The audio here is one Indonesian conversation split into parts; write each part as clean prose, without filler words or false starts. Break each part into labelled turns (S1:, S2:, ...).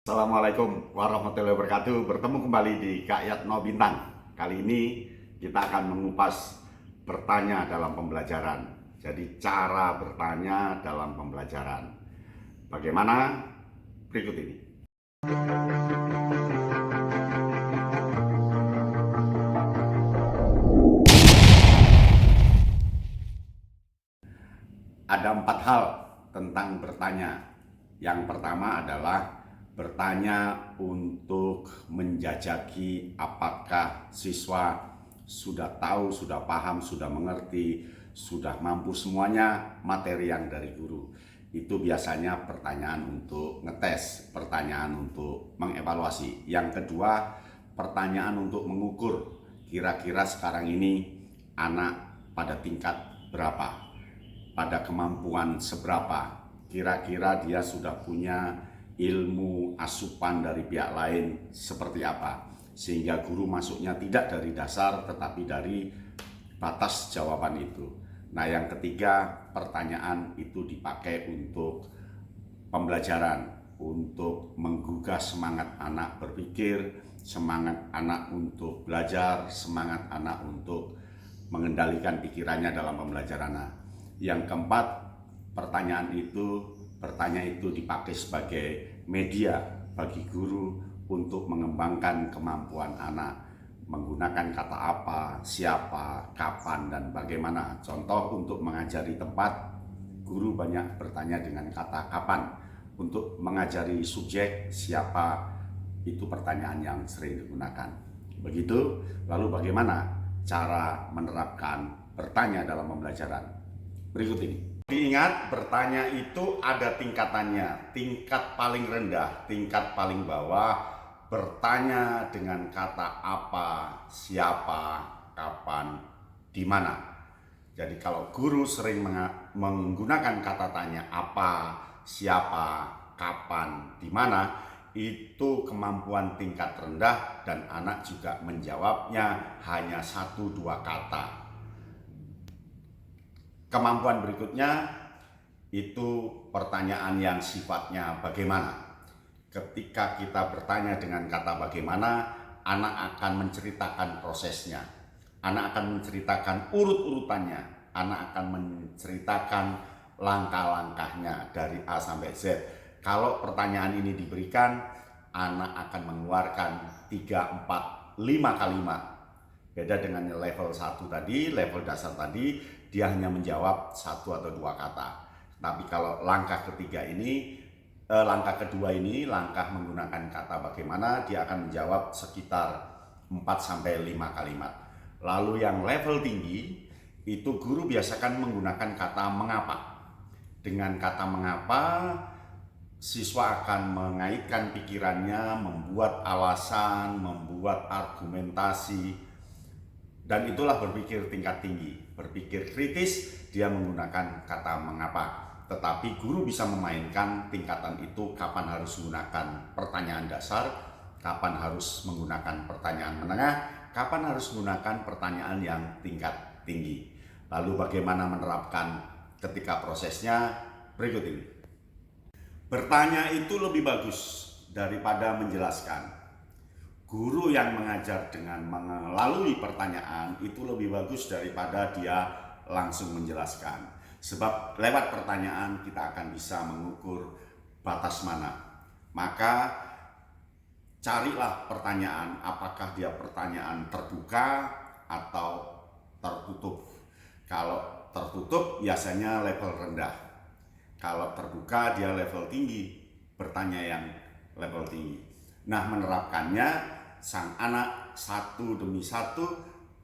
S1: Assalamualaikum warahmatullahi wabarakatuh. Bertemu kembali di Kak Yatno Bintang. Kali ini kita akan mengupas bertanya dalam pembelajaran. Jadi cara bertanya dalam pembelajaran. Bagaimana? Berikut ini. Ada 4 hal tentang bertanya. Yang pertama adalah bertanya untuk menjajaki apakah siswa sudah tahu, sudah paham, sudah mengerti, sudah mampu semuanya materi yang dari guru. Itu biasanya pertanyaan untuk ngetes, pertanyaan untuk mengevaluasi. Yang kedua, pertanyaan untuk mengukur kira-kira sekarang ini anak pada tingkat berapa, pada kemampuan seberapa, kira-kira dia sudah punya ilmu asupan dari pihak lain seperti apa, sehingga guru masuknya tidak dari dasar tetapi dari batas jawaban itu. Nah, yang ketiga, pertanyaan itu dipakai untuk pembelajaran, untuk menggugah semangat anak berpikir, semangat anak untuk belajar, semangat anak untuk mengendalikan pikirannya dalam pembelajaran. Yang keempat, pertanyaan itu dipakai sebagai media bagi guru untuk mengembangkan kemampuan anak, menggunakan kata apa, siapa, kapan, dan bagaimana. Contoh, untuk mengajari tempat, guru banyak bertanya dengan kata kapan. Untuk mengajari subjek, siapa, itu pertanyaan yang sering digunakan. Begitu. Lalu bagaimana cara menerapkan bertanya dalam pembelajaran? Berikut ini. Diingat, bertanya itu ada tingkatannya. Tingkat paling rendah, tingkat paling bawah, bertanya dengan kata apa, siapa, kapan, di mana. Jadi kalau guru sering menggunakan kata tanya apa, siapa, kapan, di mana, itu kemampuan tingkat rendah dan anak juga menjawabnya hanya 1-2 kata. Kemampuan berikutnya itu pertanyaan yang sifatnya bagaimana. Ketika kita bertanya dengan kata bagaimana, anak akan menceritakan prosesnya, anak akan menceritakan urut-urutannya, anak akan menceritakan langkah-langkahnya dari A sampai Z. Kalau pertanyaan ini diberikan, anak akan mengeluarkan 3, 4, 5 kalimat. Beda dengan level 1 tadi, level dasar tadi, dia hanya menjawab 1 atau 2 kata. Tapi kalau langkah kedua ini, langkah menggunakan kata bagaimana, dia akan menjawab sekitar 4-5 kalimat. Lalu yang level tinggi, itu guru biasakan menggunakan kata mengapa. Dengan kata mengapa, siswa akan mengaitkan pikirannya, membuat alasan, membuat argumentasi, dan itulah berpikir tingkat tinggi. Berpikir kritis, dia menggunakan kata mengapa. Tetapi guru bisa memainkan tingkatan itu, kapan harus menggunakan pertanyaan dasar, kapan harus menggunakan pertanyaan menengah, kapan harus menggunakan pertanyaan yang tingkat tinggi. Lalu bagaimana menerapkan ketika prosesnya? Berikut ini. Bertanya itu lebih bagus daripada menjelaskan. Guru yang mengajar dengan melalui pertanyaan itu lebih bagus daripada dia langsung menjelaskan. Sebab lewat pertanyaan kita akan bisa mengukur batas mana. Maka carilah pertanyaan, apakah dia pertanyaan terbuka atau tertutup. Kalau tertutup biasanya level rendah. Kalau terbuka dia level tinggi, bertanya yang level tinggi. Nah, menerapkannya, sang anak satu demi satu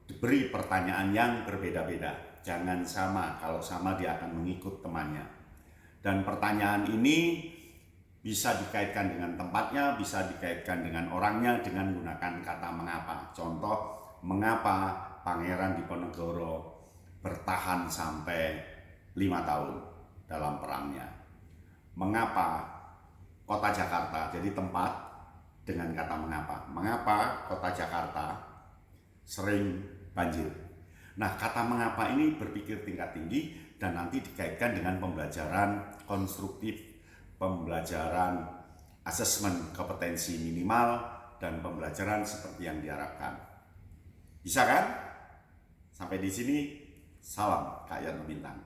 S1: diberi pertanyaan yang berbeda-beda. Jangan sama, kalau sama dia akan mengikut temannya. Dan pertanyaan ini bisa dikaitkan dengan tempatnya, bisa dikaitkan dengan orangnya dengan menggunakan kata mengapa. Contoh, mengapa Pangeran Diponegoro bertahan sampai 5 tahun dalam perangnya. Mengapa kota Jakarta, jadi tempat dengan kata mengapa. Mengapa kota Jakarta sering banjir? Nah, kata mengapa ini berpikir tingkat tinggi dan nanti dikaitkan dengan pembelajaran konstruktif, pembelajaran asesmen kompetensi minimal, dan pembelajaran seperti yang diharapkan. Bisa kan? Sampai di sini, salam Kak Yan Bintang.